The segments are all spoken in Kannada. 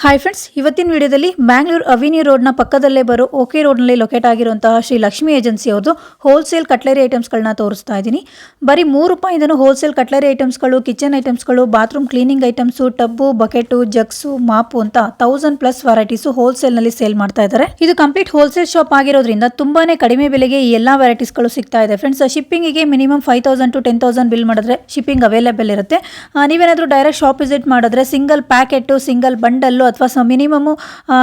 ಹಾಯ್ ಫ್ರೆಂಡ್ಸ್, ಇವತ್ತಿನ ವಿಡಿಯೋದಲ್ಲಿ ಬ್ಯಾಂಗ್ಳೂರು ಅವಿನ್ಯೂ ರೋಡ್ನ ಪಕ್ಕದಲ್ಲೇ ಬರೋ ಓಕೆ ರೋಡ್ನಲ್ಲಿ ಲೊಕೇಟ್ ಆಗಿರುವಂತಹ ಶ್ರೀ ಲಕ್ಷ್ಮಿ ಏಜೆನ್ಸಿ ಅವ್ರದ್ದು ಹೋಲ್ಸೇಲ್ ಕಟ್ಲರಿ ಐಟಮ್ಸ್ಗಳನ್ನ ತೋರಿಸ್ತಾ ಇದ್ದೀನಿ. ಬರೀ ₹3 ಹೋಲ್ಸೇಲ್ ಕಟ್ಲರಿ ಐಟಮ್ಸ್ಗಳು, ಕಿಚನ್ ಐಟಮ್ಸ್ಗಳು, bathroom cleaning items, tub, bucket, jugs, mop ಅಂತ 1000+ ವೆರೈಟೀಸು ಹೋಲ್ಸೇಲ್ನಲ್ಲಿ ಸೇಲ್ ಮಾಡ್ತಾ ಇದ್ದಾರೆ. ಇದು ಕಂಪ್ಲೀಟ್ ಹೋಲ್ಸೇಲ್ ಶಾಪ್ ಆಗಿರೋದ್ರಿಂದ ತುಂಬಾನೇ ಕಡಿಮೆ ಬೆಲೆಗೆ ಈ ಎಲ್ಲ ವೆರೈಟೀಸ್ಗಳು ಸಿಗ್ತಾ ಇದೆ. ಫ್ರೆಂಡ್ಸ್, ಶಿಪ್ಪಿಂಗಿಗೆ ಮಿನಿಮಮ್ 5000 to 10,000 ಬಿಲ್ ಮಾಡಿದ್ರೆ ಶಿಪ್ಪಿಂಗ್ ಅವೈಲೇಬಲ್ ಇರುತ್ತೆ. ನೀವೇನಾದರೂ ಡೈರೆಕ್ಟ್ ಶಾಪ್ ವಿಸಿಟ್ ಮಾಡಿದ್ರೆ ಸಿಂಗಲ್ ಪ್ಯಾಕೆಟು, ಸಿಂಗಲ್ ಬಂಡಲ್ಲು ಅಥವಾ ಮಿನಿಮಮ್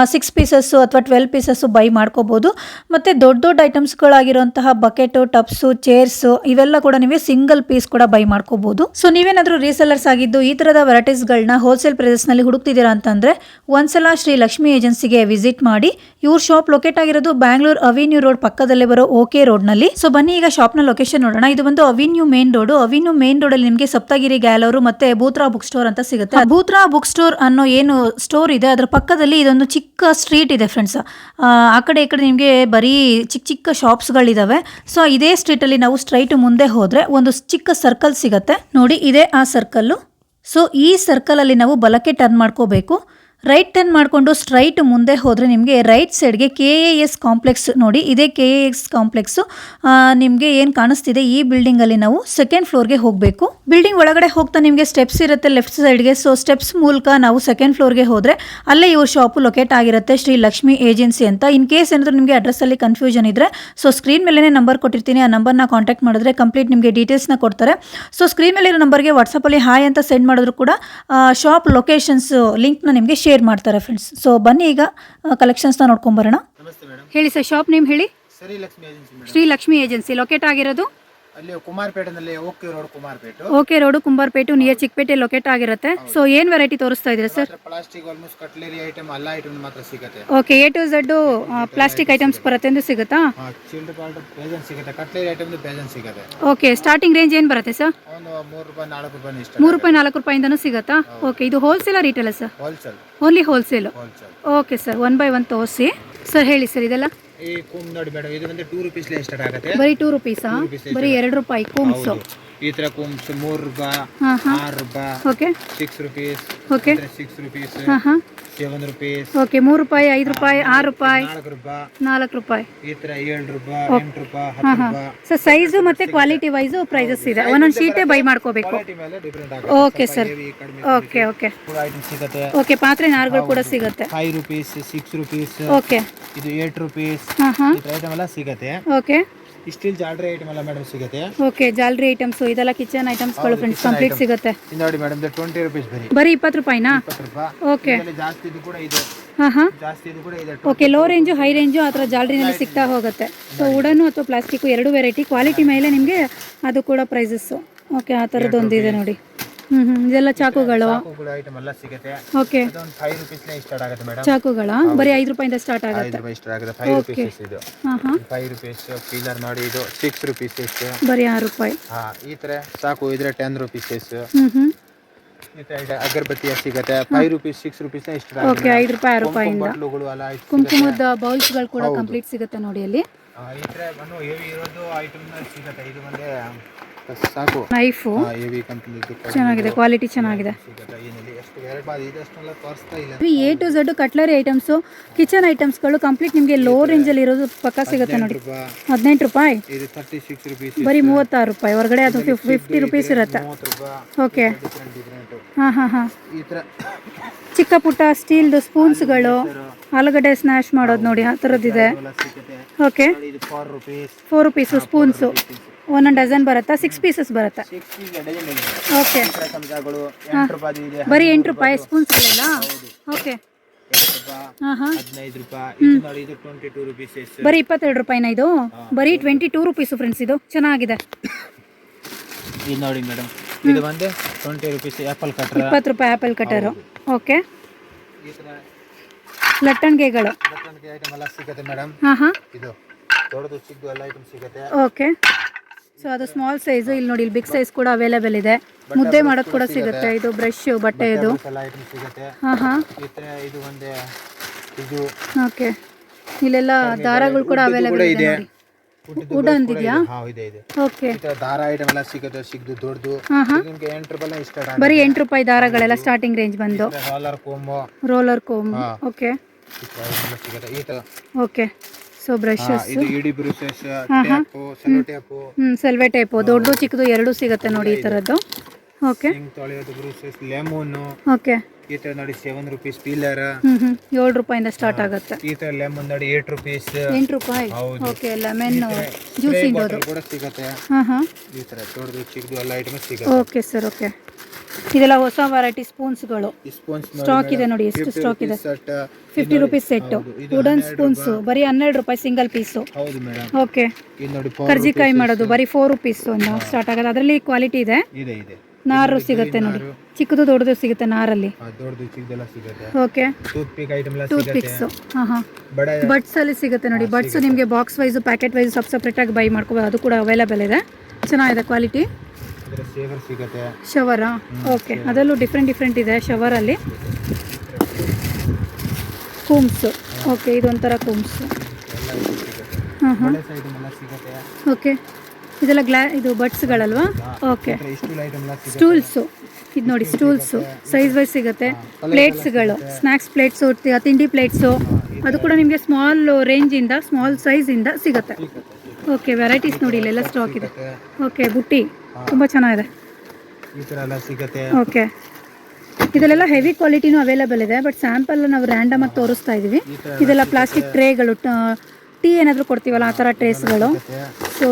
6 ಪೀಸಸ್ ಅಥವಾ 12 ಪೀಸಸ್ ಬೈ ಮಾಡ್ಕೋಬಹುದು. ಮತ್ತೆ ದೊಡ್ಡ ದೊಡ್ಡ ಐಟಮ್ಸ್ಗಳಾಗಿರುವಂತಹ ಬಕೆಟು, ಟಬ್ಸು, ಚೇರ್ಸ್ ಇವೆಲ್ಲ ಕೂಡ ನೀವು ಸಿಂಗಲ್ ಪೀಸ್ ಕೂಡ ಬೈ ಮಾಡ್ಕೋಬಹುದು. ಸೊ ನೀವೇನಾದ್ರೂ ರೀಸೆಲ್ಲರ್ಸ್ ಆಗಿದ್ದು ಈ ತರದ ವೆರೈಟೀಸ್ಗಳನ್ನ ಹೋಲ್ಸೇಲ್ ಪ್ರೈಸಸ್ ನಲ್ಲಿ ಹುಡುಕ್ತಿದ್ದೀರಾ ಅಂತಂದ್ರೆ ಒಂದ್ಸಲ ಶ್ರೀ ಲಕ್ಷ್ಮಿ ಏಜೆನ್ಸಿಗೆ ವಿಸಿಟ್ ಮಾಡಿ. ಇವ್ರ ಶಾಪ್ ಲೊಕೇಟ್ ಆಗಿರೋದು ಬ್ಯಾಂಗ್ಳೂರ್ ಅವಿನ್ಯೂ ರೋಡ್ ಪಕ್ಕದಲ್ಲೇ ಬರೋ ಓಕೆ ರೋಡ್ ನಲ್ಲಿ. ಸೊ ಬನ್ನಿ ಈಗ ಶಾಪ್ ನ ಲೊಕೇಶನ್ ನೋಡೋಣ. ಇದು ಬಂದು avenue main road. Avenue main road ಅಲ್ಲಿ ನಿಮಗೆ ಸಪ್ತಗಿರಿ ಗ್ಯಾಲರು ಮತ್ತೆ ಭೂತ್ರಾ ಬುಕ್ ಸ್ಟೋರ್ ಅಂತ ಸಿಗುತ್ತೆ. ಭೂತ್ರಾ ಬುಕ್ ಸ್ಟೋರ್ ಅನ್ನೋ ಏನು ಸ್ಟೋರ್ ಇದೆ ಅದರ ಪಕ್ಕದಲ್ಲಿ ಇದೊಂದು ಚಿಕ್ಕ ಸ್ಟ್ರೀಟ್ ಇದೆ ಫ್ರೆಂಡ್ಸ್. ಆ ಕಡೆ ಈ ಕಡೆ ನಿಮಗೆ ಬರೀ ಚಿಕ್ಕ ಚಿಕ್ಕ ಶಾಪ್ಸ್ಗಳಿದಾವೆ. ಸೊ ಇದೇ ಸ್ಟ್ರೀಟಲ್ಲಿ ನಾವು ಸ್ಟ್ರೈಟ್ ಮುಂದೆ ಹೋದರೆ ಒಂದು ಚಿಕ್ಕ ಸರ್ಕಲ್ ಸಿಗುತ್ತೆ ನೋಡಿ, ಇದೇ ಆ ಸರ್ಕಲ್ಲು. ಸೊ ಈ ಸರ್ಕಲಲ್ಲಿ ನಾವು ಬಲಕ್ಕೆ ಟರ್ನ್ ಮಾಡ್ಕೋಬೇಕು. ರೈಟ್ ಟರ್ನ್ ಮಾಡಿಕೊಂಡು ಸ್ಟ್ರೈಟ್ ಮುಂದೆ ಹೋದರೆ ನಿಮಗೆ ರೈಟ್ ಸೈಡ್ಗೆ KAS ಕಾಂಪ್ಲೆಕ್ಸ್ ನೋಡಿ, ಇದೇ KAS ಕಾಂಪ್ಲೆಕ್ಸು. ನಿಮಗೆ ಏನು ಕಾಣಿಸ್ತಿದೆ ಈ ಬಿಲ್ಡಿಂಗಲ್ಲಿ ನಾವು ಸೆಕೆಂಡ್ ಫ್ಲೋರ್ಗೆ ಹೋಗಬೇಕು. ಬಿಲ್ಡಿಂಗ್ ಒಳಗಡೆ ಹೋಗ್ತಾ ನಿಮಗೆ ಸ್ಟೆಪ್ಸ್ ಇರುತ್ತೆ ಲೆಫ್ಟ್ ಸೈಡ್ಗೆ. ಸೊ ಸ್ಟೆಪ್ಸ್ ಮೂಲಕ ನಾವು ಸೆಕೆಂಡ್ ಫ್ಲೋರ್ಗೆ ಹೋದರೆ ಅಲ್ಲೇ ಇವ್ರ ಶಾಪು ಲೊಕೇಟ್ ಆಗಿರುತ್ತೆ, ಶ್ರೀ ಲಕ್ಷ್ಮಿ ಏಜೆನ್ಸಿ ಅಂತ. ಇನ್ ಕೇಸ್ ಏನಾದರೂ ನಿಮಗೆ ಅಡ್ರೆಸ್ಸಲ್ಲಿ ಕನ್ಫ್ಯೂಷನ್ ಇದ್ದರೆ ಸೊ ಸ್ಕ್ರೀನ್ ಮೇಲೇ ನಂಬರ್ ಕೊಟ್ಟಿರ್ತೀನಿ, ಆ ನಂಬರ್ನ ಕಾಂಟ್ಯಾಕ್ಟ್ ಮಾಡಿದ್ರೆ ಕಂಪ್ಲೀಟ್ ನಿಮಗೆ ಡೀಟೇಲ್ಸ್ನ ಕೊಡ್ತಾರೆ. ಸೊ ಸ್ಕ್ರೀನ್ ಮೇಲೆ ಇರೋ ನಂಬರ್ಗೆ ವಾಟ್ಸಪ್ಪಲ್ಲಿ ಹಾಯ್ ಅಂತ ಸೆಂಡ್ ಮಾಡಿದ್ರು ಕೂಡ ಶಾಪ್ ಲೊಕೇಶನ್ಸ್ ಲಿಂಕ್ನ ನಿಮಗೆ ಶೇರ್ ಮಾಡ್ತಾರೆ ಫ್ರೆಂಡ್ಸ್. ಸೊ ಬನ್ನಿ ಈಗ ಕಲೆಕ್ಷನ್ಸ್ನ ನೋಡ್ಕೊಂಬರೋಣ. ಹೇಳಿ ಸರ್, ಶಾಪ್ ನೇಮ್ ಹೇಳಿ. ಶ್ರೀ ಲಕ್ಷ್ಮಿ ಏಜೆನ್ಸಿ ಲೊಕೇಟ್ ಆಗಿರೋದು ಅಲ್ಲಿ ಕುಮಾರಪೇಟೆನಲ್ಲಿ okay road Kumbarpet near Chickpet locate ಆಗಿರುತ್ತೆ. ಸೊ ಏನ್ ವೆರೈಟಿ ತೋರಿಸ್ತಾ ಇದ್ದೀರಾ sir? Plastic almost cutlery item ಎಲ್ಲ ಐಟಮ್ ಮಾತ್ರ ಸಿಗುತ್ತೆ. Okay, A to Z plastic items ಬರುತ್ತೆ ಎಂದು ಸಿಗುತ್ತಾ? ಚಿಲ್ಡ್ ಪಾರ್ಟ್ ಪೇಜನ್ ಸಿಗುತ್ತೆ, ಕಟ್ಲರಿ ಐಟಮ್ ಪೇಜನ್ ಸಿಗುತ್ತೆ. ಓಕೆ, ಸ್ಟಾರ್ಟಿಂಗ್ ರೇಂಜ್ ಏನು ಬರುತ್ತೆ ಸರ್? ಒಂದು ₹3 ಇಷ್ಟ. ₹3 ಸಿಗುತ್ತಾ? ಓಕೆ, ಇದು wholesale retail sir? Wholesale, only wholesale. Okay sir, 1 by 1 ತೋರಿಸಿ ಸರ್. ಹೇಳಿ ಸರ್, ಇದೆಲ್ಲ ಈ ಕೂಮ್ ನೋಡಿ ಮೇಡಮ್, ಇದು ಬಂದು ₹2 ಸ್ಟಾರ್ಟ್ ಆಗುತ್ತೆ. ಬರೀ ₹2 ಬರೀ ₹2 ಕೂಮ್ಸ್. ಈ ತರ ಕೂಮ್ಸ್ ₹3, ₹6, ಓಕೆ, ₹6, ಓಕೆ, ₹6, ₹7. ಓಕೆ, ₹3, ₹5, ₹6, ₹4. ಈ ತರ ₹7, ₹8, ₹10. ಸೊ ಸೈಜು ಮತ್ತೆ ಕ್ವಾಲಿಟಿ ವೈಸ್ ಪ್ರೈಸಸ್ ಇದೆ. ಒಂದೊಂದು ಶೀಟೇ ಬೈ ಮಾಡ್ಕೋಬೇಕು. ಡಿಫರೆಂಟ್ ಆಗುತ್ತೆ. Okay sir, okay okay item ಸಿಗುತ್ತೆ. ಓಕೆ, ಪಾತ್ರೆ ನಾರುಗಳು ಕೂಡ ಸಿಗುತ್ತೆ. ₹5, ₹6. ಓಕೆ, ಇದು ₹8 ಐಟಮ್ ಎಲ್ಲ ಸಿಗುತ್ತೆ. ಓಕೆ, ಸ್ಟೀಲ್ ಜಾಲರಿ ಐಟಮ್ ಎಲ್ಲ ಮೇಡಮ್ ಸಿಗುತ್ತೆ. ಓಕೆ, ಜಾಲರಿ ಐಟಮ್ಸ್ ಇದೆಲ್ಲ ಕಿಚನ್ ಐಟಮ್ಸ್ಗಳು ಫ್ರೆಂಡ್ಸ್ ಕಂಪ್ಲೀಟ್ ಸಿಗುತ್ತೆ. ನೋಡಿ ಮೇಡಮ್, ₹20 ಬರೀ ₹20ನಾ? ಓಕೆ, ಜಾಸ್ತಿ ಇದು ಕೂಡ ಇದೆ. ಜಾಸ್ತಿ ಇದು ಕೂಡ ಇದೆ. Okay, low range high range ಆ ಥರ ಜಾಲರಿನಲ್ಲಿ ಸಿಗ್ತಾ ಹೋಗುತ್ತೆ. ಸೊ ವುಡನ್ನು ಅಥವಾ ಪ್ಲಾಸ್ಟಿಕ್ ಎರಡು ವೆರೈಟಿ, ಕ್ವಾಲಿಟಿ ಮೇಲೆ ನಿಮಗೆ ಅದು ಕೂಡ ಪ್ರೈಸಸ್ಸು. ಓಕೆ, ಆ ಥರದ್ದು ಒಂದಿದೆ ನೋಡಿ. ಇದೆಲ್ಲ ಚಾಕುಗಳು ಐಟಮ್ ಎಲ್ಲ ಸಿಗುತ್ತೆ. ಓಕೆ, ಅದೊಂದು ₹5 ಸ್ಟಾರ್ಟ್ ಆಗುತ್ತೆ ಮೇಡಮ್. ಚಾಕುಗಳ ಬರೀ ₹5 ಸ್ಟಾರ್ಟ್ ಆಗುತ್ತೆ. ₹5 ಸ್ಟಾರ್ಟ್ ಆಗುತ್ತೆ. ₹5 ಇದು. ₹5 ಪೀಲರ್ ನೋಡಿ, ಇದು ₹6 ಬರೀ ₹6. ಈ ತರ ಸಾಕು ಇದ್ರೆ ₹10. ಈ ತರ ಅಗರಬತ್ತಿ ಸಿಗುತ್ತೆ. ₹5 ₹6 ಇಷ್ಟ ಆಗುತ್ತೆ. ಓಕೆ, ₹5 ಇಂದ ಬಾಟ್ಲುಗಳು ಎಲ್ಲ ಕುಂಕುಮದ ಬೌಲ್ಸ್ಗಳು ಕೂಡ ಕಂಪ್ಲೀಟ್ ಸಿಗುತ್ತೆ ನೋಡಿ ಅಲ್ಲಿ. ಈ ತರ ಬನ್ನು ಹೆವಿ ಇರೋದು ಐಟಮ್ ಸಿಗುತ್ತೆ. ಇದು ಬಂದೆ ಸಾಕು ನೈಫು ಹೆವಿ ಕಂಪನಿ ಚೆನ್ನಾಗಿದೆ, ಕ್ವಾಲಿಟಿ ಚೆನ್ನಾಗಿದೆ. A to Z cutlery items, kitchen ಐಟಮ್ಸ್ಗಳು ಕಂಪ್ಲೀಟ್ ನಿಮಗೆ ಲೋ ರೇಂಜಲ್ಲಿ ಇರೋದು ಪಕ್ಕ ಸಿಗುತ್ತೆ ನೋಡಿ. ₹18, ಇದು ₹36, ಬರೀ ₹36. ಹೊರಗಡೆ ಅದು ₹50 ಇರುತ್ತೆ. ಓಕೆ, ಈ ತರ ಚಿಕ್ಕ ಪುಟ್ಟ ಸ್ಟೀಲ್ದು ಸ್ಪೂನ್ಸ್ಗಳು, ಆಲೂಗಡ್ಡೆ ಸ್ನ್ಯಾಶ್ ಮಾಡೋದು ನೋಡಿ ಆ ಥರದ್ದಿದೆ. ಓಕೆ, ₹4 ಸ್ಪೂನ್ಸು, 1 ಡಜನ್ ಬರುತ್ತಾ? 6 ಪೀಸಸ್ ಬರುತ್ತಾ? ಓಕೆ, ಬರೀ ₹8 ಸ್ಪೂನ್ಸ್ಗಳೆಲ್ಲ. ಓಕೆ, ₹15. ಬರೀ ₹22 ಇದು? ಬರೀ ₹22 ಫ್ರೆಂಡ್ಸ್. ಇದು ಚೆನ್ನಾಗಿದೆ. ಇದು ನೋಡಿ ಮೇಡಮ್, ಇದು ಬಂದು ₹20 apple cutter. ₹20 apple cutter. Okay, ಲಟ್ಟಣಿಗೆಗಳು ಐಟಮ್ ಎಲ್ಲ ಸಿಗುತ್ತೆ ಮೇಡಮ್. ಇದು ದೊಡ್ಡದು ಚಿಕ್ಕದು ಎಲ್ಲ ಐಟಮ್ ಸಿಗುತ್ತೆ. ಓಕೆ, ಸೊ ಅದು ಸ್ಮಾಲ್ ಸೈಜು. ಇಲ್ಲಿ ನೋಡಿ, ಇಲ್ಲಿ ಬಿಗ್ ಸೈಜ್ ಕೂಡ ಅವೈಲೇಬಲ್ ಇದೆ. ಮುದ್ದೆ ಮಾಡೋದು ಕೂಡ ಸಿಗುತ್ತೆ. ಇದು ಬ್ರಷ್, ಬಟ್ಟೆ ಇದು. ಇದು ಒಂದೇ ಇದು. ಓಕೆ, ಇಲ್ಲೆಲ್ಲ ದಾರಗಳು ಕೂಡ ಅವೈಲೇಬಲ್ ಇದೆ ನೋಡಿ. ವುಡನ್ ಇದೆಯಾ? ಹಾ ಇದೆ ಇದೆ. ಓಕೆ. ಈ ತರ ದಾರ ಐಟಮ್ ಎಲ್ಲ ಸಿಗುತ್ತೆ, ಸಿಗ್ದು ದೊಡ್ಡದು. ನಿಮ್ಗೆ 8 ರೂಪಾಯಿ ಇಷ್ಟ ಬರೀ 8 ರೂಪಾಯಿ ದಾರಗಳೆಲ್ಲ ಸ್ಟಾರ್ಟಿಂಗ್ ರೇಂಜ್ ಬಂದು. Roller comb. ಓಕೆ. ಈ ತರ. ಓಕೆ. ಸೊ ಬ್ರಷಸ್, ಇದು ಇಡಿ ಬ್ರಷಸ್, ಟ್ಯಾಪ್, ಸೆಲೋ ಟ್ಯಾಪ್. ಸೆಲ್ವೆ ಟೈಪ್ ದೊಡ್ಡ ಚಿಕ್ಕದು ಎರಡೂ ಸಿಗುತ್ತೆ ನೋಡಿ ಈ ತರದ್ದು. ಓಕೆ. ಸಿಂಕ್ ತೊಳೆಯೋದು ಬ್ರಷಸ್, ಲೆಮನ್. ಓಕೆ. ಈ ತರ ನೋಡಿ 7 ರೂಪೀಸ್ ಪೀಲರ್. 7 ರೂಪಾಯಿಂದ ಸ್ಟಾರ್ಟ್ ಆಗುತ್ತೆ. ಈ ತರ ಲೆಮನ್ ನೋಡಿ 8 ರೂಪೀಸ್. 8 ರೂಪಾಯಿ. ಓಕೆ. ಲೆಮನ್ ಜ್ಯೂಸ್ ಇಂದೋದು ಕೂಡ ಸಿಗುತ್ತೆ. ಈ ತರ ದೊಡ್ಡದು ಚಿಕ್ಕದು ಎಲ್ಲ ಐಟಮ್ ಸಿಗುತ್ತೆ. Okay sir. ಓಕೆ. ಇದೆಲ್ಲ ಹೊಸ ವೆರೈಟಿ ಸ್ಪೂನ್ಸ್ಗಳು ಸ್ಟಾಕ್ ಇದೆ ನೋಡಿ. ಎಷ್ಟು ಸ್ಟಾಕ್ ಇದೆ? 50 ರೂಪೀಸ್ ಸೆಟ್ ವುಡನ್ ಸ್ಪೂನ್ಸ್ ಬರೀ 12 ರೂಪಾಯಿ ಸಿಂಗಲ್ ಪೀಸು. ಹೌದು ಮೇಡಂ. ಓಕೆ. ಕರ್ಜಿಕಾಯಿ ಮಾಡೋದು ಬರೀ 4 ರೂಪೀಸ್ ಸ್ಟಾರ್ಟ್ ಆಗೋದು. ಅದರಲ್ಲಿ ಕ್ವಾಲಿಟಿ ಇದೆ. ಇದೆ ಇದೆ. ನಾರು ಸಿಗುತ್ತೆ ನೋಡಿ, ಚಿಕ್ಕದು ದೊಡ್ಡದು ಸಿಗುತ್ತೆ ನಾರಲ್ಲಿ. ದೊಡ್ಡದು ಚಿಕ್ಕದೆಲ್ಲ ಸಿಗುತ್ತೆ. ಓಕೆ. ಟೂತ್ ಪಿಕ್ ಐಟಮ್ ಎಲ್ಲ ಟೂತ್ ಸಿಗುತ್ತೆ. ಪಿಕ್ಸ್ ಬಡ್ಸ್ ಅಲ್ಲಿ ಸಿಗುತ್ತೆ ನೋಡಿ. ಬಡ್ಸ್ ನಿಮಗೆ box wise packet wise separate ಆಗಿ ಬೈ ಮಾಡ್ಕೋಬಹುದು. ಅದು ಕೂಡ ಅವೈಲೇಬಲ್ ಇದೆ. ಚೆನ್ನಾಗಿದೆ ಕ್ವಾಲಿಟಿ. ಶೇವರ್ ಸಿಗುತ್ತೆ. ಶವರಾ? ಓಕೆ. ಅದರಲ್ಲೂ ಡಿಫ್ರೆಂಟ್ ಇದೆ ಶವರಲ್ಲಿ. ಕೂಮ್ಸ್. ಓಕೆ. ಇದೊಂಥರ ಕೂಮ್ಸ್. ಓಕೆ. ಇದೆಲ್ಲ ಇದು ಬಡ್ಸ್ಗಳಲ್ವಾ? ಓಕೆ. ಸ್ಟೂಲ್ಸು ಇದು ನೋಡಿ. ಸ್ಟೂಲ್ಸು ಸೈಜ್ ವೈಸ್ ಸಿಗುತ್ತೆ. ಪ್ಲೇಟ್ಸ್ಗಳು, ಸ್ನ್ಯಾಕ್ಸ್ ಪ್ಲೇಟ್ಸು, ತಿಂಡಿ ಪ್ಲೇಟ್ಸು, ಅದು ಕೂಡ ನಿಮಗೆ ಸ್ಮಾಲ್ ರೇಂಜಿಂದ ಸ್ಮಾಲ್ ಸೈಜಿಂದ ಸಿಗುತ್ತೆ. ಓಕೆ. ವೆರೈಟೀಸ್ ನೋಡಿ ಇಲ್ಲೆಲ್ಲ ಸ್ಟಾಕ್ ಇದೆ. ಓಕೆ. ಬುಟ್ಟಿ ತುಂಬ ಚೆನ್ನಾಗಿದೆ. ಈ ತರ ಎಲ್ಲ ಸಿಗುತ್ತೆ. ಓಕೆ. ಇದೆಲ್ಲ ಹೆವಿ ಕ್ವಾಲಿಟಿನೂ ಅವೈಲೇಬಲ್ ಇದೆ. ಬಟ್ ಸ್ಯಾಂಪಲ್ ನಾವು ರ್ಯಾಂಡಮ್ ಆಗಿ ತೋರಿಸ್ತಾ ಇದ್ದೀವಿ. ಇದೆಲ್ಲ ಪ್ಲಾಸ್ಟಿಕ್ ಟ್ರೇಗಳು, ಟೀ ಏನಾದರೂ ಕೊಡ್ತೀವಲ್ಲ ಆ ಥರ ಟ್ರೇಸ್ಗಳು. ಸೊ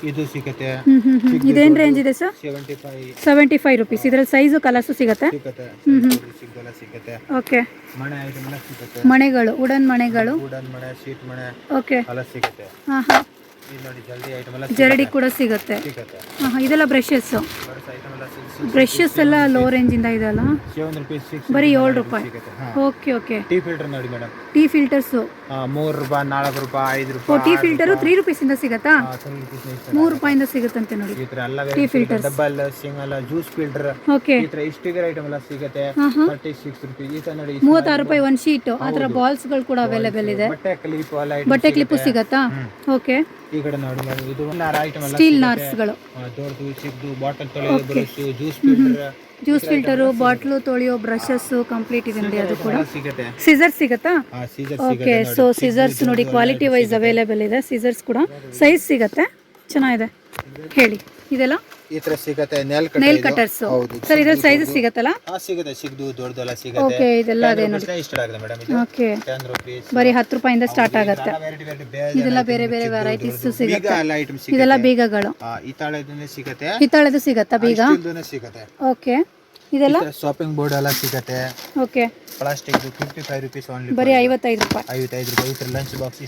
ಇದು ಸಿಗುತ್ತೆ. ಇದೇನು ರೇಂಜ್ ಇದೆ ಸರ್? 75 ರೂಪೀಸ್. ಇದರಲ್ಲಿ ಸೈಜು ಕಲರ್ಸು ಸಿಗುತ್ತೆ. ಓಕೆ. ಮಣೆಗಳು, ವುಡನ್ ಮಣೆಗಳು. ಓಕೆ. ಹಾಂ ಹಾಂ. ಜರಡಿ ಕೂಡ ಸಿಗುತ್ತೆ. ಇದೆಲ್ಲ ಬ್ರಷಸ್. ಬ್ರಷಸ್ ಎಲ್ಲ ಲೋ ರೇಂಜ್ ಇಂದ ಇದೆಲ್ಲ ಬರೀ 7 ರೂಪಾಯಿ. ಓಕೆ. ಓಕೆ. ಟೀ ಫಿಲ್ಟರ್ ನೋಡಿ ಮೇಡಮ್. ಟೀ ಫಿಲ್ಟರ್ಸ್ 3 ರೂಪಾಯಿ, 4 ರೂಪಾಯಿ, 5 ರೂಪಾಯಿ. ಟೀ ಫಿಲ್ಟರ್ 3 ರೂಪೀಸ್ ಇಂದ ಸಿಗತ್ತಾ? 3 ರೂಪಾಯಿಯಿಂದ ಸಿಗುತ್ತಂತೆ ನೋಡಿ tea filter. Double single juice filter. Okay. ಈ ತರ ಸ್ಟಿಕರ್ ಐಟಮ್ ಎಲ್ಲ ಸಿಗುತ್ತೆ. 36 ರೂಪಾಯಿ. ಈ ತರ ನೋಡಿ 36 ರೂಪಾಯಿ ಒಂದು ಶೀಟ್. ಅದರ ಬಾಲ್ಸ್ ಗಳು ಕೂಡ ಅವೈಲೇಬಲ್ ಇದೆ. ಬಟ್ಟೆ ಕ್ಲಿಪ್ ಸಿಗತ್ತಾ? ಓಕೆ. ಈ ಕಡೆ ನೋಡಿ ಮೇಡಮ್, ಇದು ನಾರ್ ಐಟಮ್ ಎಲ್ಲ ಸ್ಟೀಲ್ ನಾರ್ಸ್ಗಳು. ದೊಡ್ಡದು ಚಿಕ್ಕದು ಬಾಟಲ್ ತೊಳೆಯೋ ಬ್ರಷ್, ಜ್ಯೂಸ್ ಫಿಲ್ಟರ್, ಬಾಟ್ಲು ತೊಳೆಯೋ ಬ್ರಷಸ್ ಕಂಪ್ಲೀಟ್ ಇದೆ ನೋಡಿ. ಅದು ಕೂಡ ಸಿಗುತ್ತೆ. ಸಿಸರ್ಸ್ ಸಿಗುತ್ತಾ? ಓಕೆ. ಸೊ ಸಿಸರ್ಸ್ ನೋಡಿ ಕ್ವಾಲಿಟಿ ವೈಸ್ ಅವೈಲೇಬಲ್ ಇದೆ. ಸಿಸರ್ಸ್ ಕೂಡ ಸೈಜ್ ಸಿಗುತ್ತೆ. ಚೆನ್ನಾಗಿದೆ. ಹೇಳಿ. ಇದೆಲ್ಲ ಈ ತರ ಸಿಗುತ್ತೆ. Nail cutters. ಸರ್ ಇದ್ರಲ್ಲಿ ಸೈಜ್ ಸಿಗುತ್ತಲ್ಲ? ಸಿಗುತ್ತೆ. ಚಿಕ್ಕದು ದೊಡ್ಡದೆಲ್ಲ ಸಿಗುತ್ತೆ. ಓಕೆ. ಇದೆಲ್ಲ ಅದೇ ನೋಡಿ. ಇಷ್ಟ ಆಗಿದೆ ಮೇಡಮ್. ಇದು ಓಕೆ. 10 ರೂಪಾಯಿ. ಬರೀ 10 ರೂಪಾಯಿಂದ ಸ್ಟಾರ್ಟ್ ಆಗುತ್ತೆ. ಇದೆಲ್ಲ ಬೇರೆ ಬೇರೆ ವೆರೈಟೀಸ್ ಸಿಗುತ್ತೆ. ಇದೆಲ್ಲ ಬೀಗಗಳು. ಹಿತ್ತಾಳೆದು ಸಿಗುತ್ತೆ. ಹಿತ್ತಾಳೆದು ಸಿಗುತ್ತಾ ಬೀಗ? ಸಿಗುತ್ತೆ. ಓಕೆ. ಇದೆಲ್ಲ ಶಾಪಿಂಗ್ ಬೋರ್ಡ್ ಎಲ್ಲ ಸಿಗುತ್ತೆ. ಓಕೆ. Plastic 55 rupees only. ಬರೀ 55 ರೂಪಾಯಿ. 55 ರೂಪಾಯಿ. ಈ ಲಂಚ್ ಬಾಕ್ಸ್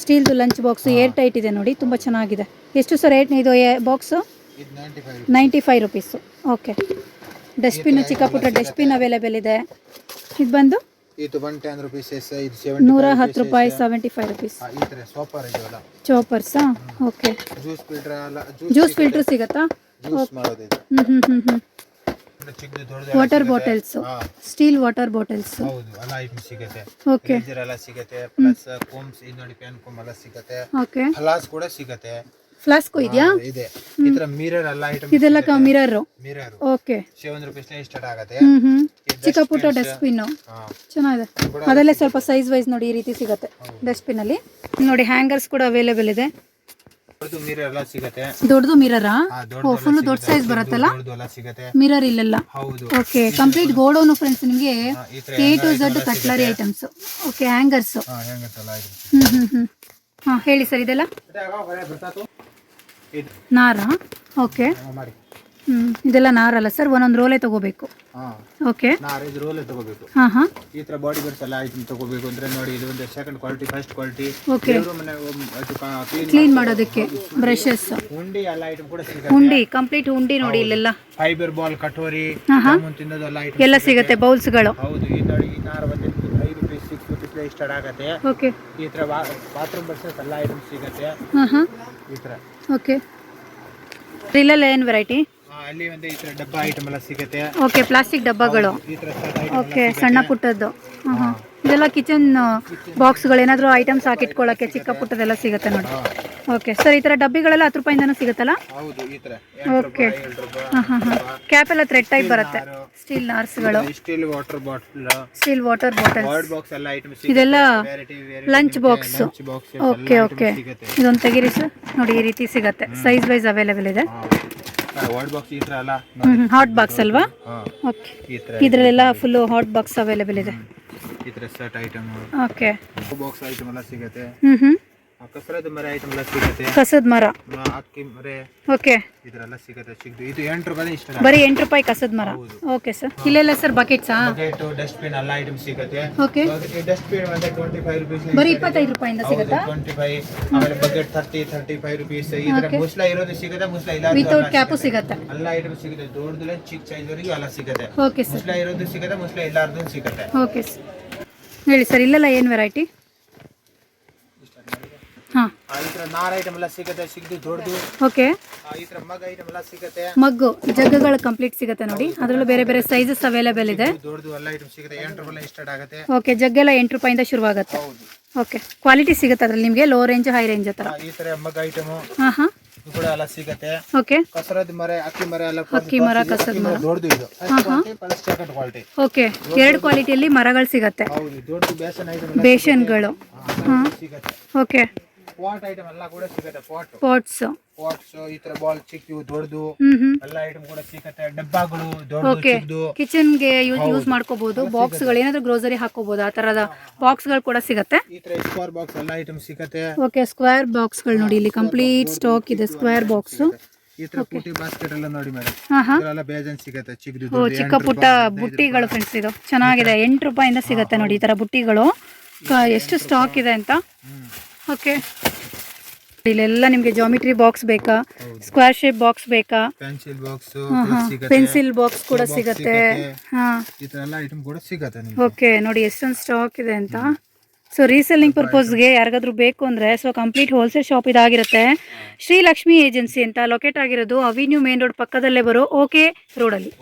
ಸ್ಟೀಲ್ದು ಲಂಚ್ ಬಾಕ್ಸ್ ಏರ್ ಟೈಟ್ ಇದೆ ನೋಡಿ. ತುಂಬ ಚೆನ್ನಾಗಿದೆ. ಎಷ್ಟು ಸರ್ ರೇಟ್ ಇದು ಬಾಕ್ಸ್? 95 ರೂಪೀಸ್. ಓಕೆ. ಡಸ್ಟ್ಬಿನ್, ಚಿಕ್ಕ ಪುಟ್ಟ ಡಸ್ಟ್ಬಿನ್ ಅವೈಲೇಬಲ್ ಇದೆ. ಇದು ಬಂದು ಇದು 110 ರೂಪೀಸ್. ಇದು 110 ರೂಪಾಯಿ. 75 ರೂಪೀಸ್. ಈ ತರ ಸೋಪರ್ ಇದೆಲ್ಲ. ಚಾಪರ್ಸಾ? ಓಕೆ. ಜ್ಯೂಸ್ ಫಿಲ್ಟರ್ ಅಲ್ಲ, ಜ್ಯೂಸ್ ಫಿಲ್ಟರ್ ಸಿಗುತ್ತಾ? ಜ್ಯೂಸ್ ಮಾಡೋದು ಇದು. ಚಿಕ್ಕದು ದೊಡ್ಡದು water bottles, steel water bottles. ಹೌದು. ಎಲ್ಲ ಐಟಮ್ ಸಿಗುತ್ತೆ. ಓಕೆ. ಫ್ರೀಜರ್ ಎಲ್ಲ ಸಿಗುತ್ತೆ. ಪ್ಲಸ್ ಕೋಮ್ಸ್ ಇದು ನೋಡಿ, ಪೆನ್ ಕೋಮ್ ಎಲ್ಲ ಸಿಗುತ್ತೆ. ಓಕೆ. ಫ್ಲಾಸ್ ಕೂಡ ಸಿಗುತ್ತೆ. ಫ್ಲಾಸ್ಕ್ ಇದೆಯಾ? ಇದೆ. ಈ ತರ ಮಿರರ್ ಎಲ್ಲ ಐಟಮ್. ಇದೆಲ್ಲ ಮಿರರ್. ಓಕೆ. 7 ರೂಪೀಸ್ ಸ್ಟಾರ್ಟ್ ಆಗುತ್ತೆ. ಚಿಕ್ಕ ಪುಟ್ಟ ಡಸ್ಟ್ಬಿನ್ ಚೆನ್ನಾಗಿದೆ. ಅದಲ್ಲೇ ಸ್ವಲ್ಪ ಸೈಜ್ ವೈಸ್ ನೋಡಿ ಈ ರೀತಿ ಸಿಗುತ್ತೆ ಡಸ್ಟ್ಬಿನ್ ಅಲ್ಲಿ. ನೋಡಿ ಹ್ಯಾಂಗರ್ಸ್ ಕೂಡ ಅವೈಲೇಬಲ್ ಇದೆ. ದೊಡ್ಡದು ಮಿರರ್ ಎಲ್ಲ ಸಿಗುತ್ತೆ. ದೊಡ್ಡದು ಮಿರರಾ? ಫುಲ್ ದೊಡ್ಡ ಸೈಜ್ ಬರುತ್ತಲ್ಲ ಮಿರರ್ ಇಲ್ಲೆಲ್ಲ. ಓಕೆ. ಕಂಪ್ಲೀಟ್ ಗೋಡೌನ್ ಫ್ರೆಂಡ್ಸ್ ನಿಮಗೆ A to Z cutlery items. Okay. Hangers. ಹಾಂ ಹೇಳಿ ಸರ್. ಇದೆಲ್ಲ ನಾರಾ? ಓಕೆ. ಇದೆಲ್ಲ ನಾರಲ್ಲ ಸರ್? ಒಂದೊಂದು ರೋಲೇ ತಗೋಬೇಕು. ಓಕೆ. ಹಾಂ ಹಾಂ. ಈ ತರ ಬಾಡಿ ಬರ್ಸ್ ಎಲ್ಲ ಐಟಮ್ ತಗೋಬೇಕು ಅಂದ್ರೆ ನೋಡಿ, ಇದು ಒಂದು second quality, first quality. Okay. Clean ಮಾಡೋದಕ್ಕೆ ಬ್ರಷಸ್, ಉಂಡಿ ಎಲ್ಲ ಐಟಮ್ ಕೂಡ ಸಿಗುತ್ತೆ. ಉಂಡಿ ಕಂಪ್ಲೀಟ್ ಉಂಡಿ ನೋಡಿ ಇಲ್ಲೆಲ್ಲ. ಫೈಬರ್ ಬಾಲ್, ಕಟೋರಿ, ತಿನ್ನೋದೆಲ್ಲ ಐಟಮ್ ಎಲ್ಲ ಸಿಗುತ್ತೆ. ಬೌಲ್ಸ್ಗಳು. ಹೌದು. ಈ ನೋಡಿ ಈ ನಾರ ಬಂದು 5 ರೂಪಾಯಿ, 6 ರೂಪಾಯಿ ಸ್ಟಾರ್ಟ್ ಆಗುತ್ತೆ. ಓಕೆ. ಈ ತರ ಬಾತ್ರೂಮ್ ಬರ್ಸಸ್ ಎಲ್ಲ ಐಟಮ್ ಸಿಗುತ್ತೆ. ಹಾಂ ಹಾಂ. ಈ ತರ. ಓಕೆ. ಇಲ್ಲೆಲ್ಲ ಏನು ವೆರೈಟಿ? ಅಲ್ಲಿ ಒಂದು ಈ ತರ ಡಬ್ಬ ಐಟಮ್ ಎಲ್ಲ ಸಿಗುತ್ತೆ. ಓಕೆ. ಪ್ಲಾಸ್ಟಿಕ್ ಡಬ್ಬಗಳು. ಈ ತರ ಓಕೆ. ಸಣ್ಣ ಪುಟ್ಟದ್ದು. ಹಾಂ ಹಾಂ. ಇದೆಲ್ಲ ಕಿಚನ್ ಬಾಕ್ಸ್ಗಳು ಏನಾದರೂ ಐಟಮ್ಸ್ ಹಾಕಿಟ್ಕೊಳ್ಳೋಕ್ಕೆ ಚಿಕ್ಕ ಪುಟ್ಟದೆಲ್ಲ ಸಿಗುತ್ತೆ ನೋಡಿ. ಓಕೆ ಸರ್, ಈ ಥರ ಡಬ್ಬಿಗಳೆಲ್ಲ 10 ರೂಪಾಯಿಂದನೂ ಸಿಗುತ್ತಲ್ಲ? ಹೌದು ಈ ತರ ಓಕೆ. ಹಾಂ ಕ್ಯಾಪ್ ಎಲ್ಲ ಥ್ರೆಡ್ ಟೈಪ್ ಬರುತ್ತೆ. ಸ್ಟೀಲ್ ನಾರ್ಸ್ಗಳು, steel water bottle, steel water bottles, ವರ್ಡ್ ಬಾಕ್ಸ್ ಎಲ್ಲ ಐಟಮ್ಸ್ ಇದೆಲ್ಲ ಲಂಚ್ ಬಾಕ್ಸ್. ಓಕೆ ಓಕೆ, ಇದೊಂದು ತೆಗೀರಿ ಸರ್. ನೋಡಿ ಈ ರೀತಿ ಸಿಗುತ್ತೆ, ಸೈಜ್ ವೈಸ್ ಅವೈಲೇಬಲ್ ಇದೆ. ವರ್ಡ್ ಬಾಕ್ಸ್ ಈ ತರ ಅಲ್ಲ, ಹಾಟ್ ಬಾಕ್ಸ್ ಅಲ್ವಾ? ಓಕೆ, ಈ ತರ ಇದರಲ್ಲೆಲ್ಲ ಫುಲ್ಲು ಹಾಟ್ ಬಾಕ್ಸ್ ಅವೈಲೇಬಲ್ ಇದೆ. ಈ ತರ set item, okay. Box item ಎಲ್ಲ ಸಿಗುತ್ತೆ. ಹ್ಮ್ ಕಸರದ ಮರ ಐಟಮ್ ಎಲ್ಲ ಸಿಗುತ್ತೆ. ಕಸದ ಮರ, ಅಕ್ಕಿ ಮರ, ಓಕೆ, ಇದರೆಲ್ಲ ಸಿಗುತ್ತೆ. ಚಿಕ್ಕದು ಇದು 8 ರೂಪಾಯಿ ಇಷ್ಟ. ಬರೀ 8 ರೂಪಾಯಿ ಕಸದ ಮರ. Okay sir. ಇಲ್ಲೆಲ್ಲ ಸರ್ ಬಕೆಟ್ಸಾ? ಬಕೆಟ್, ಡಸ್ಟ್ಬಿನ್ ಎಲ್ಲ ಐಟಮ್ ಸಿಗುತ್ತೆ. ಓಕೆ. ಡಸ್ಟ್ಬಿನ್ ಅಂದ್ರೆ 25 ರೂಪೀಸ್, ಬರೀ 25 ರೂಪಾಯಿಂದ ಸಿಗುತ್ತಾ? 25. ಆಮೇಲೆ ಬಕೆಟ್ 35 ರೂಪೀಸ್. ಇದರ ಮುಸ್ಲ ಇರೋದು ಸಿಗುತ್ತೆ, ಮುಸ್ಲ ಇಲ್ಲ ವಿತೌಟ್ ಕ್ಯಾಪು ಸಿಗುತ್ತೆ. ಎಲ್ಲ ಐಟಮ್ ಸಿಗುತ್ತೆ, ದೊಡ್ಡದು ಚಿಕ್ಕ ಸೈಜ್ ವರೆಗೂ ಎಲ್ಲ ಸಿಗುತ್ತೆ. Okay sir. ಮುಸ್ಲ ಇರೋದು ಸಿಗುತ್ತೆ, ಮುಸ್ಲ ಇಲ್ಲಾರ್ದು ಸಿಗುತ್ತೆ. ಓಕೆ ಸರ್, ಹೇಳಿ ಸರ್, ಇಲ್ಲೆಲ್ಲ ಏನು ವೆರೈಟಿ? ಹಾಂ, ಈ ತರ ನಾರ್ ಐಟಮ್ ಎಲ್ಲ ಸಿಗುತ್ತೆ, ಚಿಕ್ಕದು ದೊಡ್ಡದು. ಓಕೆ. ಈ ತರ ಮಗ್ ಐಟಮ್ ಎಲ್ಲ ಸಿಗುತ್ತೆ. ಮಗ್ಗು ಜಗ್ಗಗಳು ಕಂಪ್ಲೀಟ್ ಸಿಗುತ್ತೆ ನೋಡಿ. ಅದರಲ್ಲೂ ಬೇರೆ ಬೇರೆ ಸೈಜಸ್ ಅವೈಲೇಬಲ್ ಇದೆ. ದೊಡ್ಡದು ಎಲ್ಲ ಐಟಮ್ ಸಿಗುತ್ತೆ. 8 ರೂಪಾಯಿ ಸ್ಟಾರ್ಟ್ ಆಗುತ್ತೆ. ಓಕೆ, ಜಗ್ಗೆಲ್ಲ 8 ರೂಪಾಯಿಂದ ಶುರುವಾಗುತ್ತೆ. ಹೌದು. ಓಕೆ, ಕ್ವಾಲಿಟಿ ಸಿಗುತ್ತೆ ಅದ್ರಲ್ಲಿ ನಿಮಗೆ, ಲೋ ರೇಂಜ್ ಹೈ ರೇಂಜ್ ಹತ್ರ. ಈ ತರ ಮಗ್ ಐಟಮ್ ಹಾಂ ಹಾಂ, ಕೂಡ ಎಲ್ಲ ಸಿಗುತ್ತೆ. ಓಕೆ. ಕಸರದ ಮರ, ಅಕ್ಕಿ ಮರ ಎಲ್ಲ, ಅಕ್ಕಿ ಮರ, ಕಸದ ಮರ, ದೊಡ್ಡದು ಇದು ಸೆಕೆಂಡ್ ಕ್ವಾಲಿಟಿ. ಓಕೆ, 2 ಕ್ವಾಲಿಟಿಯಲ್ಲಿ ಮರಗಳು ಸಿಗುತ್ತೆ. ಹೌದು, ದೊಡ್ಡದು ಬೇಸನ್ ಐಟಮ್, ಬೇಷನ್ಗಳು. ಹಾಂ, ಸಿಗುತ್ತೆ. ಓಕೆ. ಪಾಟ್ ಐಟಮ್ ಎಲ್ಲ ಕೂಡ ಸಿಗುತ್ತೆ. ಪಾಟ್ಸ್, ಈ ತರ ಬಾಲ್, ಚಿಕ್ಕ ದೊಡ್ಡದು ಎಲ್ಲ ಐಟಮ್ ಕೂಡ ಸಿಗುತ್ತೆ. ಡಬ್ಬಗಳು ದೊಡ್ಡದು ಓಕೆ, ಚಿಕ್ಕದು, ಕಿಚನ್ಗೆ ಯೂಸ್ ಮಾಡ್ಕೋಬಹುದು. ಬಾಕ್ಸ್ಗಳು ಏನಾದರೂ ಗ್ರೋಸರಿ ಹಾಕೋಬಹುದು, ಆ ತರದ ಬಾಕ್ಸ್ಗಳು ಕೂಡ ಸಿಗುತ್ತೆ. ಈ ತರ ಸ್ಕ್ವೇರ್ ಬಾಕ್ಸ್ ಎಲ್ಲ ಐಟಮ್ ಸಿಗುತ್ತೆ. ಓಕೆ, ಸ್ಕ್ವೇರ್ ಬಾಕ್ಸ್ಗಳು ನೋಡಿ, ಇಲ್ಲಿ ಕಂಪ್ಲೀಟ್ ಸ್ಟಾಕ್ ಇದೆ ಸ್ಕ್ವೇರ್ ಬಾಕ್ಸ್. ಈ ತರ ಪುಟ್ಟಿ ಬಾಸ್ಕೆಟ್ ಎಲ್ಲ ನೋಡಿ ಮೇಡಮ್, ಹಾಂ ಹಾಂ, ಇದೆಲ್ಲ ಬೇಜನ್ ಸಿಗುತ್ತೆ. ಚಿಕ್ಕದು, ಓ ಚಿಕ್ಕ ಪುಟ್ಟ ಬುಟ್ಟಿಗಳು ಫ್ರೆಂಡ್ಸ್, ಇದು ಚೆನ್ನಾಗಿದೆ. 8 ರೂಪಾಯಿಂದ ಸಿಗುತ್ತೆ ನೋಡಿ ಈ ತರ ಬುಟ್ಟಿಗಳು. ಎಷ್ಟು ಸ್ಟಾಕ್ ಇದೆ ಅಂತ. ಓಕೆ, ಇಲ್ಲೆಲ್ಲ ನಿಮಗೆ ಜಾಮಿಟ್ರಿ ಬಾಕ್ಸ್ ಬೇಕಾ, ಸ್ಕ್ವೇರ್ ಶೇಪ್ ಬಾಕ್ಸ್ ಬೇಕಾ, ಪೆನ್ಸಿಲ್ ಬಾಕ್ಸ್, ಪೆನ್ಸಿಲ್ ಬಾಕ್ಸ್ ಕೂಡ ಸಿಗುತ್ತೆ. ಹಾಂ, ಈ ತರ ಎಲ್ಲ ಐಟಮ್ ಕೂಡ ಸಿಗುತ್ತೆ. ಓಕೆ, ನೋಡಿ ಎಷ್ಟೊಂದು ಸ್ಟಾಕ್ ಇದೆ ಅಂತ. ಸೊ ರೀಸೆಲ್ಲಿಂಗ್ ಪರ್ಪಸ್ಗೆ ಯಾರಿಗಾದ್ರೂ ಬೇಕು ಅಂದರೆ, ಸೊ ಕಂಪ್ಲೀಟ್ ಹೋಲ್ಸೇಲ್ ಶಾಪ್ ಇದಾಗಿರುತ್ತೆ. ಶ್ರೀಲಕ್ಷ್ಮಿ ಏಜೆನ್ಸಿ ಅಂತ ಲೊಕೇಟ್ ಆಗಿರೋದು ಅವಿನ್ಯೂ ಮೇನ್ ರೋಡ್ ಪಕ್ಕದಲ್ಲೇ ಬರೋ ಓಕೆ ರೋಡಲ್ಲಿ.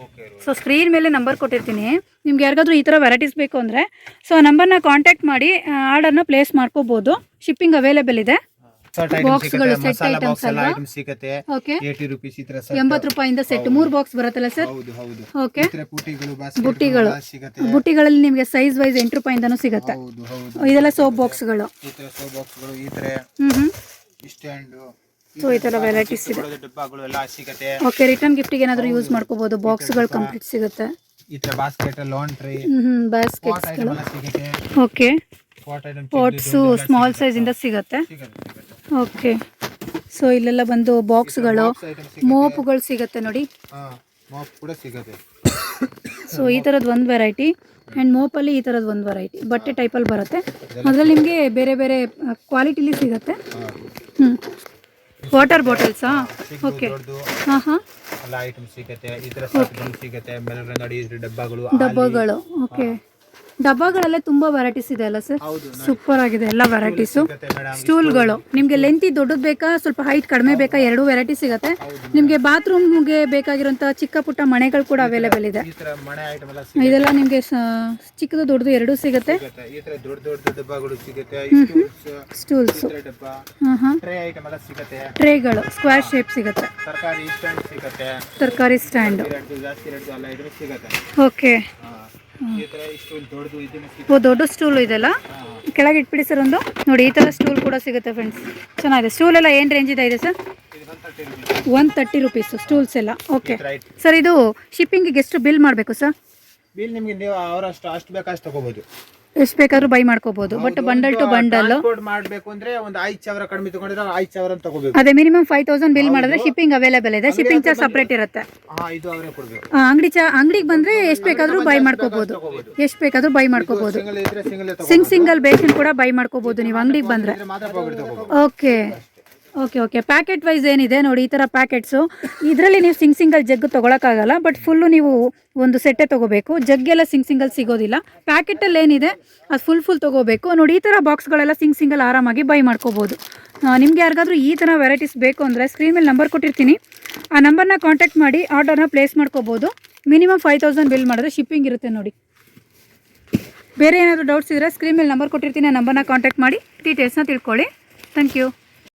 ಸೊ ಸ್ಕ್ರೀನ್ ಮೇಲೆ ನಂಬರ್ ಕೊಟ್ಟಿರ್ತೀನಿ. ನಿಮ್ಗೆ ಯಾರಿಗಾದ್ರೂ ಈ ಥರ ವೆರೈಟೀಸ್ ಬೇಕು ಅಂದರೆ ಸೊ ನಂಬರ್ನ ಕಾಂಟ್ಯಾಕ್ಟ್ ಮಾಡಿ ಆರ್ಡರ್ನ ಪ್ಲೇಸ್ ಮಾಡ್ಕೋಬೋದು. ಶಿಪ್ಪಿಂಗ್ ಅವೈಲೇಬಲ್ ಇದೆ. ಬಾಕ್ಸ್ಗಳು ಸೆಟ್ ಐಟಮ್ಸ್ ಅಲ್ವಾ? ಓಕೆ, 80 ರೂಪೀಸ್ ಈ ತರ 80 ರೂಪಾಯಿಂದ ಸೆಟ್ 3 ಬಾಕ್ಸ್ ಬರುತ್ತಲ್ಲ ಸರ್? ಹೌದು ಹೌದು. ಓಕೆ, ಈ ತರ ಬುಟ್ಟಿಗಳು, ಬುಟ್ಟಿಗಳು, ಬುಟ್ಟಿಗಳಲ್ಲಿ ನಿಮಗೆ ಸೈಜ್ ವೈಸ್ 8 ರೂಪಾಯಿಂದನೂ ಸಿಗುತ್ತೆ. ಹೌದು ಹೌದು. ಇದೆಲ್ಲ ಸೋಪ್ ಬಾಕ್ಸ್ಗಳು, ಈ ತರ ಸೋಪ್ ಬಾಕ್ಸ್ಗಳು, ಈ ತರ ಸ್ಟ್ಯಾಂಡ್, ಸೊ ಈ ತರ ವೆರೈಟೀಸ್ ಇದೆ. ಡಬ್ಬಗಳು ಎಲ್ಲ ಸಿಗುತ್ತೆ. ಓಕೆ, ರಿಟರ್ನ್ ಗಿಫ್ಟಿಗೆ ಏನಾದರೂ ಯೂಸ್ ಮಾಡ್ಕೋಬಹುದು. ಬಾಕ್ಸ್ಗಳು ಕಂಪ್ಲೀಟ್ ಸಿಗುತ್ತೆ. ಈ ತರ ಬಾಸ್ಕೆಟ್, ಲಾಂಡ್ರಿ, ಬಾಸ್ಕೆಟ್ಸ್ಗಳು ಸಿಗುತ್ತೆ. Okay, pot item, pots small size ಇಂದ ಸಿಗುತ್ತೆ. ಓಕೆ, ಸೊ ಇಲ್ಲೆಲ್ಲ ಬಂದು ಬಾಕ್ಸ್ಗಳು, ಮೋಪ್ಗಳು ಸಿಗುತ್ತೆ ನೋಡಿ. ಮಾಪ್ ಕೂಡ ಸಿಗುತ್ತೆ. ಸೊ ಈ ಥರದ್ದು ಒಂದು ವೆರೈಟಿ, ಆ್ಯಂಡ್ ಮೋಪಲ್ಲಿ ಈ ಥರದ್ದು ಒಂದು ವೆರೈಟಿ ಬಟ್ಟೆ ಟೈಪಲ್ಲಿ ಬರುತ್ತೆ. ಅದರಲ್ಲಿ ನಿಮಗೆ ಬೇರೆ ಬೇರೆ ಕ್ವಾಲಿಟಿಲಿ ಸಿಗುತ್ತೆ. ವಾಟರ್ ಬಾಟಲ್ಸಾ? ಓಕೆ, ಹಾಂ ಹಾಂ, ಎಲ್ಲ ಐಟಮ್ ಸಿಗುತ್ತೆ. ಈ ತರ ಸಿಗುತ್ತೆ. ಮೇಲೆ ನೋಡಿ ಡಬ್ಬಗಳು. ಓಕೆ, ಡಬ್ಬಗಳಲ್ಲೇ ತುಂಬಾ ವೆರೈಟೀಸ್ ಇದೆ ಅಲ್ಲ ಸರ್? ಸೂಪರ್ ಆಗಿದೆ ಎಲ್ಲ ವೆರೈಟೀಸು. ಸ್ಟೂಲ್ಗಳು ನಿಮಗೆ ಲೆಂತಿ ದೊಡ್ಡದು ಬೇಕಾ, ಸ್ವಲ್ಪ ಹೈಟ್ ಕಡಿಮೆ ಬೇಕಾ, 2 ವೆರೈಟಿ ಸಿಗುತ್ತೆ. ನಿಮಗೆ ಬಾತ್ರೂಮ್ಗೆ ಬೇಕಾಗಿರೋಂಥ ಚಿಕ್ಕ ಪುಟ್ಟ ಮಣೆಗಳು ಕೂಡ ಅವೈಲೇಬಲ್ ಇದೆ. ಇದೆಲ್ಲ ನಿಮಗೆ ಚಿಕ್ಕದು ದೊಡ್ಡದು 2 ಸಿಗುತ್ತೆ. ಸ್ಟೂಲ್ಸ್, ಟ್ರೇಗಳು ಸ್ಕ್ವೇರ್ ಶೇಪ್ ಸಿಗುತ್ತೆ. ತರಕಾರಿ ಸ್ಟ್ಯಾಂಡ್. ಓಕೆ, ದೊಡ್ಡ ಸ್ಟೂಲ್ ಇದೆಲ್ಲ ಕೆಳಗೆ ಇಟ್ಬಿಡಿ ಸರ್. ಒಂದು ನೋಡಿ ಈ ಥರ ಸ್ಟೂಲ್ ಕೂಡ ಸಿಗುತ್ತೆ ಫ್ರೆಂಡ್ಸ್, ಚೆನ್ನಾಗಿದೆ. ಸ್ಟೂಲ್ ಎಲ್ಲ ಏನು ರೇಂಜ್ ಇದೆ ಸರ್? 130 ರೂಪೀಸ್ ಸ್ಟೂಲ್ಸ್ ಎಲ್ಲ. ಓಕೆ ಸರ್, ಇದು ಶಿಪ್ಪಿಂಗಿಗೆ ಎಷ್ಟು ಬಿಲ್ ಮಾಡಬೇಕು ಸರ್? ಬಿಲ್ ನಿಮಗೆ ನೀವು ಅವರಷ್ಟು ಅಷ್ಟು ಬೇಕಷ್ಟು ತಗೋಬಹುದು, ಎಷ್ಟು ಬೇಕಾದ್ರೂ ಬೈ ಮಾಡ್ಕೋಬಹುದು. ಬಟ್ ಬಂಡಲ್ ಟು ಬಂಡಲ್ ಮಾಡಬೇಕು ಅಂದ್ರೆ ಒಂದು 5,000 ಕಡಿಮೆ ತಗೊಂಡ್ರೆ 5,000 ಅಂತ ತಗೋಬೇಕು. ಅದೇ ಮಿನಿಮಮ್ 5,000 ಬಿಲ್ ಮಾಡಿದ್ರೆ ಶಿಪ್ಪಿಂಗ್ ಅವೈಲೇಬಲ್ ಇದೆ. ಶಿಪ್ಪಿಂಗ್ ಚಾರ್ಜ್ ಸಪರೇಟ್ ಇರುತ್ತೆ. ಇದು ಅವರೇ ಕೊಡಬೇಕು. ಅಂಗಡಿಗೆ ಬಂದ್ರೆ ಎಷ್ಟು ಬೇಕಾದ್ರೂ ಬೈ ಮಾಡ್ಕೋಬಹುದು, ಎಷ್ಟು ಬೇಕಾದ್ರೂ ಬೈ ಮಾಡ್ಕೋಬಹುದು. ಸಿಂಗಲ್ ಬೇಷನ್ ಕೂಡ ಬೈ ಮಾಡ್ಕೋಬಹುದು ನೀವು ಅಂಗಡಿಗೆ ಬಂದ್ರೆ. Okay okay okay, packet wise ಏನಿದೆ ನೋಡಿ ಈ ಥರ ಪ್ಯಾಕೆಟ್ಸು. ಇದರಲ್ಲಿ ನೀವು ಸಿಂಗಲ್ ಜಗ್ ತೊಗೊಳಕ್ಕಾಗಲ್ಲ, ಬಟ್ ಫುಲ್ಲು ನೀವು ಒಂದು ಸೆಟ್ಟೇ ತೊಗೋಬೇಕು. ಜಗ್ಗೆಲ್ಲ ಸಿಂಗಲ್ ಸಿಗೋದಿಲ್ಲ. ಪ್ಯಾಕೆಟಲ್ಲಿ ಏನಿದೆ ಅದು ಫುಲ್ ತೊಗೋಬೇಕು ನೋಡಿ. ಈ ಥರ ಬಾಕ್ಸ್ಗಳೆಲ್ಲ ಸಿಂಗಲ್ ಆರಾಮಾಗಿ ಬೈ ಮಾಡ್ಕೋಬೋದು. ನಿಮ್ಗೆ ಯಾರಿಗಾದ್ರೂ ಈ ಥರ ವೆರೈಟೀಸ್ ಬೇಕು ಅಂದರೆ ಸ್ಕ್ರೀನ್ ಮೇಲೆ ನಂಬರ್ ಕೊಟ್ಟಿರ್ತೀನಿ, ಆ ನಂಬರ್ನ ಕಾಂಟ್ಯಾಕ್ಟ್ ಮಾಡಿ ಆರ್ಡರ್ನ ಪ್ಲೇಸ್ ಮಾಡ್ಕೋಬೋದು. ಮಿನಿಮಮ್ 5,000 ಬಿಲ್ ಮಾಡಿದ್ರೆ ಶಿಪ್ಪಿಂಗ್ ಇರುತ್ತೆ ನೋಡಿ. ಬೇರೆ ಏನಾದರೂ ಡೌಟ್ಸ್ ಇದ್ದರೆ ಸ್ಕ್ರೀನ್ ಮೇಲೆ ನಂಬರ್ ಕೊಟ್ಟಿರ್ತೀನಿ, ಆ ನಂಬರ್ನ ಕಾಂಟ್ಯಾಕ್ಟ್ ಮಾಡಿ ಡೀಟೇಲ್ಸ್ನ ತಿಳ್ಕೊಳ್ಳಿ. Thank you.